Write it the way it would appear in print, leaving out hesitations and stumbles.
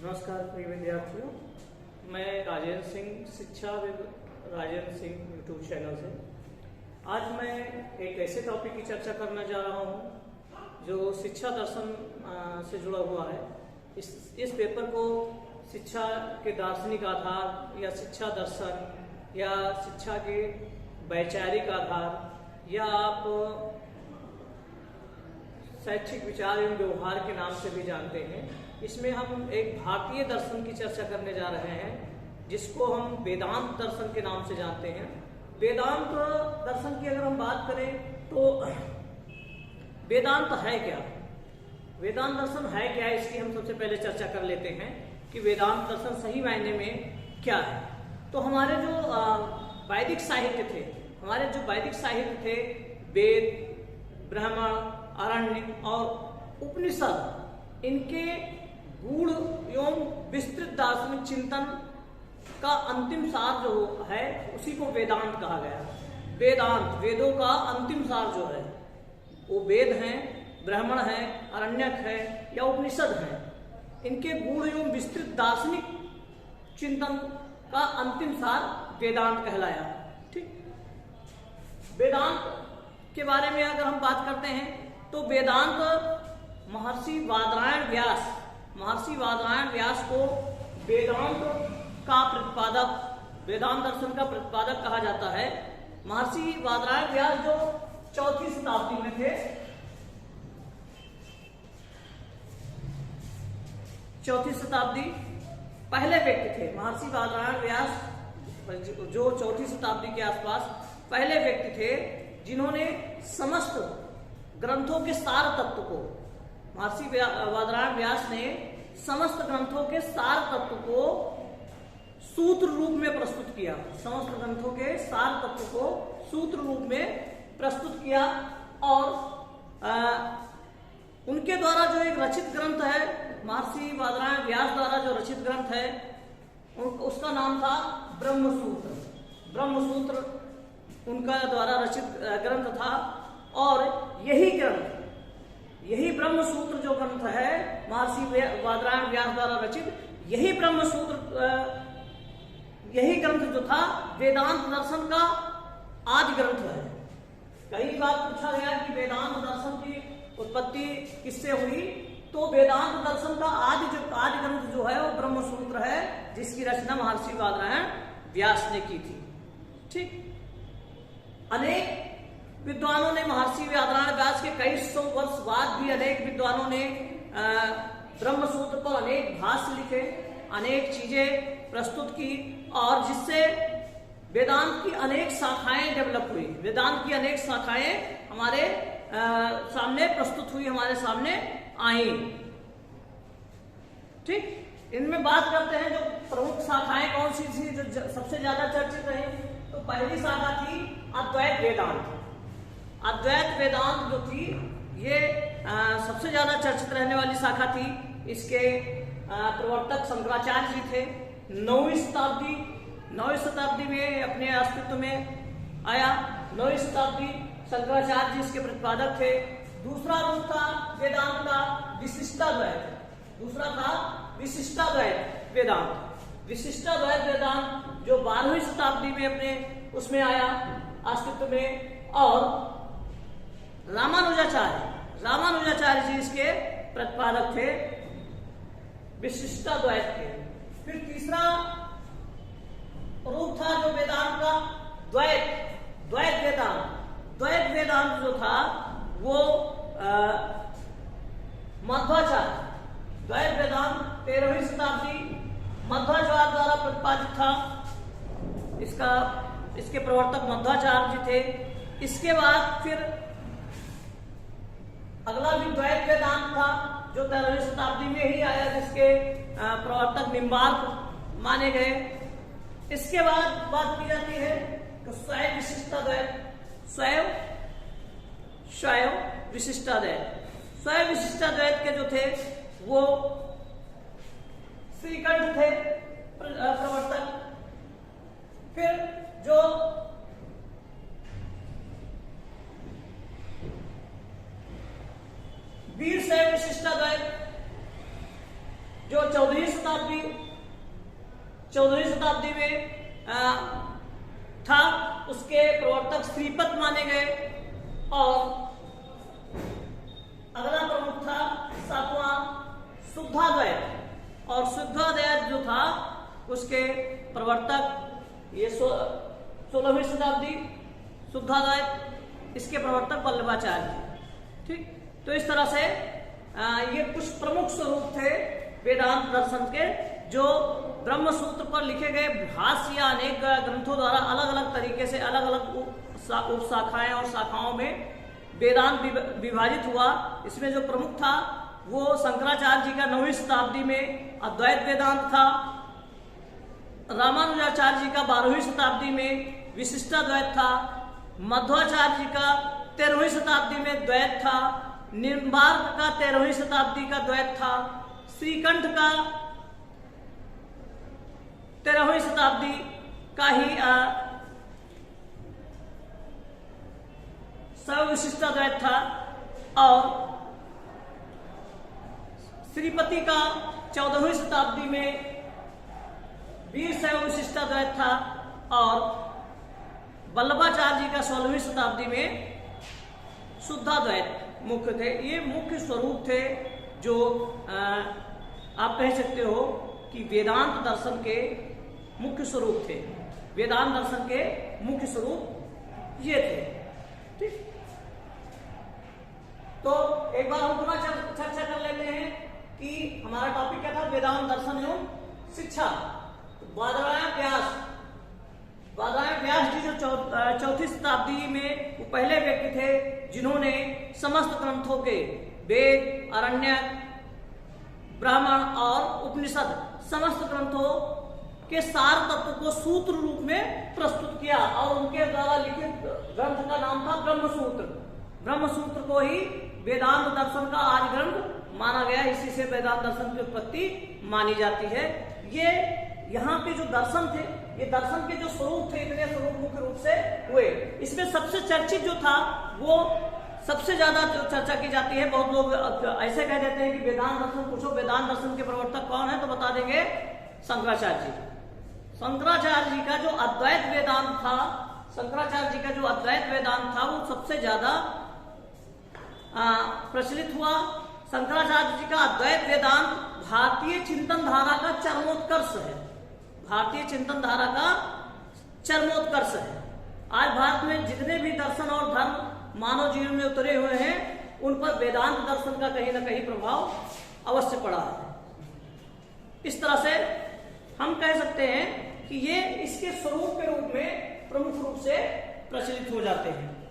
नमस्कार प्रिय विद्यार्थियों, मैं राजेंद्र सिंह शिक्षा with Rajendra Singh YouTube channel से आज मैं एक ऐसे टॉपिक की चर्चा करना जा रहा हूं जो शिक्षा दर्शन से जुड़ा हुआ है। इस पेपर को शिक्षा के दार्शनिक आधार या शिक्षा दर्शन या शिक्षा के वैचारिक आधार या आप शैक्षिक विचार एवं व्यवहार के नाम से भी जानते हैं। इसमें हम एक भारतीय दर्शन की चर्चा करने जा रहे हैं जिसको हम वेदांत दर्शन के नाम से जानते हैं। वेदांत दर्शन की अगर हम बात करें तो वेदांत है क्या, वेदांत दर्शन है क्या, इसकी हम सबसे पहले चर्चा कर लेते हैं कि वेदांत दर्शन सही मायने में क्या है। तो हमारे जो वैदिक साहित्य थे, वेद, ब्राह्मण, अरण्य और उपनिषद, इनके गूढ़ एवं विस्तृत दार्शनिक चिंतन का अंतिम सार जो है उसी को वेदांत कहा गया। वेदांत, वेदों का अंतिम सार जो है वो वेद हैं, ब्राह्मण हैं, अरण्यक है या उपनिषद हैं। इनके गूढ़ एवं विस्तृत दार्शनिक चिंतन का अंतिम सार वेदांत कहलाया। ठीक, वेदांत के बारे में अगर हम बात करते हैं तो वेदांत महर्षि बादरायण व्यास को वेदांत का प्रतिपादक, वेदांत दर्शन का प्रतिपादक कहा जाता है। महर्षि बादरायण व्यास जो चौथी शताब्दी में थे, चौथी शताब्दी पहले व्यक्ति थे। महर्षि बादरायण व्यास जो चौथी शताब्दी के आसपास पहले व्यक्ति थे जिन्होंने समस्त ग्रंथों के सार तत्व को, महर्षि बादरायण व्यास ने समस्त ग्रंथों के सार तत्व को सूत्र रूप में प्रस्तुत किया। समस्त ग्रंथों के सार तत्व को सूत्र रूप में प्रस्तुत किया और उनके द्वारा जो एक रचित ग्रंथ है, महर्षि बादरायण व्यास द्वारा जो रचित ग्रंथ है उसका नाम था ब्रह्मसूत्र। ब्रह्मसूत्र उनका द्वारा रचित ग्रंथ था और यही ब्रह्मसूत्र जो ग्रंथ है महर्षि बादरायण व्यास द्वारा रचित, यही ग्रंथ जो था वेदांत दर्शन का आदि ग्रंथ है। कई बार पूछा गया कि वेदांत दर्शन की उत्पत्ति किससे हुई, तो वेदांत दर्शन का आदि ग्रंथ जो है वो ब्रह्मसूत्र है जिसकी रचना महर्षि बादरायण व्यास ने की थी। ठीक, अनेक विद्वानों ने महर्षि बादरायण व्यास के कई सौ वर्ष बाद भी अनेक विद्वानों ने ब्रह्मसूत्र पर अनेक भाष्य लिखे, अनेक चीजें प्रस्तुत की और जिससे वेदांत की अनेक शाखाएं डेवलप हुई। वेदांत की अनेक शाखाएं हमारे सामने प्रस्तुत हुई, हमारे सामने आई। ठीक, इनमें बात करते हैं जो प्रमुख शाखाएं कौन सी थी जो सबसे ज्यादा चर्चित रही। तो पहली शाखा थी अद्वैत वेदांत। अद्वैत वेदांत जो थी ये सबसे ज्यादा चर्चित रहने वाली शाखा थी। इसके प्रवर्तक शंकराचार्य जी थे। 9वीं शताब्दी में अपने अस्तित्व में आया। 9वीं शताब्दी शंकराचार्य जी इसके प्रतिपादक थे। दूसरा रूप था वेदांत का विशिष्टाद्वैत। दूसरा था विशिष्टाद्वैत वेदांत। विशिष्टाद्वैत वेदांत जो 12वीं शताब्दी में अपने उसमें आया अस्तित्व में और रामानुजाचार्य जी इसके प्रतिपादक थे विशिष्टाद्वैत के। फिर तीसरा रूप था जो वेदांत का द्वैत वेदांत। द्वैत वेदांत जो था वो मध्वाचार्य, द्वैत वेदांत 13वीं शताब्दी मध्वाचार्य द्वारा प्रतिपादित था। इसके प्रवर्तक मध्वाचार्य जी थे। इसके बाद फिर अगला भी द्वैत वेदांत था जो 13वीं शताब्दी में ही आया, जिसके प्रवर्तक निम्बार्क माने गए। इसके बाद बात की जाती है तो शैव विशिष्टाद्वैत के जो थे वो श्रीकंठ थे प्रवर्तक। फिर जो वीरशैव विशिष्टाद्वैत जो 14वीं शताब्दी में था, उसके प्रवर्तक श्रीपत माने गए। और अगला प्रमुख था 7वां शुद्धाद्वैत, और शुद्धाद्वैत जो था उसके प्रवर्तक ये 16वीं शताब्दी शुद्धाद्वैत, इसके प्रवर्तक वल्लभाचार्य। ठीक, तो इस तरह से ये कुछ प्रमुख स्वरूप थे वेदांत दर्शन के, जो ब्रह्म सूत्र पर लिखे गए भाष्य या अनेक ग्रंथों द्वारा अलग अलग तरीके से अलग अलग उपशाखाएं और शाखाओं में वेदांत विभाजित हुआ। इसमें जो प्रमुख था वो शंकराचार्य जी का 9वीं शताब्दी में अद्वैत वेदांत था, रामानुजाचार्य जी का 12वीं शताब्दी में विशिष्टाद्वैत था, मध्वाचार्य जी का 13वीं शताब्दी में द्वैत था, निम्बार्क का 13वीं शताब्दी का द्वैत था, श्रीकंठ का 13वीं शताब्दी का ही सविशिष्टाद्वैत था, और श्रीपति का 14वीं शताब्दी में वीर शैव विशिष्टाद्वैत था, और वल्लभाचार्य जी का 16वीं शताब्दी में शुद्धाद्वैत मुख्य थे। ये मुख्य स्वरूप थे जो आप कह सकते हो कि वेदांत दर्शन के मुख्य स्वरूप थे। वेदांत दर्शन के मुख्य स्वरूप ये थे। ठीक, तो एक बार हम पुनः चर्चा कर लेते हैं कि हमारा टॉपिक क्या था, वेदांत दर्शन एवं शिक्षा। बादरायण व्यास जी जो 4वीं शताब्दी में वो पहले व्यक्ति थे जिन्होंने समस्त ग्रंथों के वेद, अरण्यक, ब्राह्मण और उपनिषद समस्त ग्रंथों के सार तत्व को सूत्र रूप में प्रस्तुत किया, और उनके द्वारा लिखित ग्रंथ का नाम था ब्रह्मसूत्र। ब्रह्मसूत्र को ही वेदांत दर्शन का आदि ग्रंथ माना गया। इसी से वेदांत दर्शन की उत्पत्ति मानी जाती है। ये यहाँ के जो दर्शन थे, ये दर्शन के जो स्वरूप थे, इतने स्वरूप मुख्य रूप से हुए। इसमें सबसे चर्चित जो था वो सबसे ज्यादा जो चर्चा की जाती है, बहुत लोग ऐसे कह देते हैं कि वेदांत दर्शन पूछो वेदांत दर्शन के प्रवर्तक कौन है, तो बता देंगे शंकराचार्य जी। शंकराचार्य जी का जो अद्वैत वेदांत था, शंकराचार्य जी का जो अद्वैत वेदांत था वो सबसे ज्यादा प्रचलित हुआ। शंकराचार्य जी का अद्वैत वेदांत भारतीय चिंतन धारा का चरमोत्कर्ष है। भारतीय चिंतन धारा का चरमोत्कर्ष है। आज भारत में जितने भी दर्शन और धर्म मानव जीवन में उतरे हुए हैं, उन पर वेदांत दर्शन का कहीं ना कहीं प्रभाव अवश्य पड़ा है। इस तरह से हम कह सकते हैं कि ये इसके स्वरूप के रूप में प्रमुख रूप से प्रचलित हो जाते हैं।